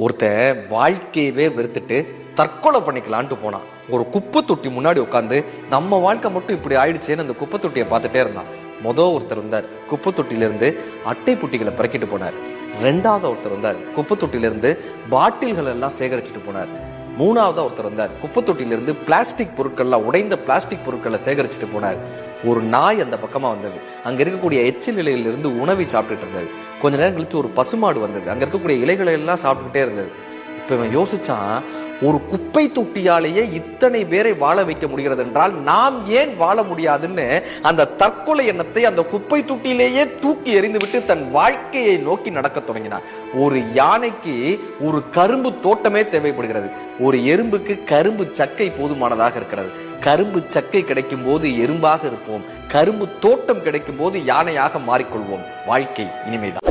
ஒருத்தன் வாழ்க்கையவே வெறுத்துட்டு தற்கொலை பண்ணிக்கலான்ட்டு போனான். ஒரு குப்பை தொட்டி முன்னாடி உட்காந்து நம்ம வாழ்க்கை மட்டும் இப்படி ஆயிடுச்சேன்னு அந்த குப்பை தொட்டியை பார்த்துட்டே இருந்தான். ஒருத்தர் வந்தார், குப்பை தொட்டியிலிருந்து அட்டை புட்டிகளை பிறக்கிட்டு போனார். ரெண்டாவது ஒருத்தர் வந்தார், குப்பை தொட்டியிலிருந்து பாட்டில்கள் எல்லாம் சேகரிச்சுட்டு போனார். மூணாவதா ஒருத்தர் வந்தார், குப்பை தொட்டியிலிருந்து பிளாஸ்டிக் பொருட்கள்லாம், உடைந்த பிளாஸ்டிக் பொருட்களை சேகரிச்சுட்டு போனார். ஒரு நாய் அந்த பக்கமா வந்தது, அங்க இருக்கக்கூடிய எச்சில் இலையிலிருந்து உணவை சாப்பிட்டுட்டு இருந்தது. கொஞ்ச நேரம் கழிச்சு ஒரு பசுமாடு வந்தது, அங்க இருக்கக்கூடிய இலைகளை எல்லாம் சாப்பிட்டுட்டே இருந்தது. இப்ப இவன் யோசிச்சான், ஒரு குப்பை தொட்டியாலேயே இத்தனை பேரை வாழ வைக்க முடிகிறது என்றால் நாம் ஏன் வாழ முடியாதுன்னு அந்த தற்கொலை எண்ணத்தை அந்த குப்பை தொட்டியிலேயே தூக்கி எறிந்து விட்டு தன் வாழ்க்கையை நோக்கி நடக்க தொடங்கினார். ஒரு யானைக்கு ஒரு கரும்பு தோட்டமே தேவைப்படுகிறது, ஒரு எறும்புக்கு கரும்பு சக்கை போதுமானதாக இருக்கிறது. கரும்பு சக்கை கிடைக்கும் போது எறும்பாக இருப்போம், கரும்பு தோட்டம் கிடைக்கும் போது யானையாக மாறிக்கொள்வோம். வாழ்க்கை இனிமைதான்.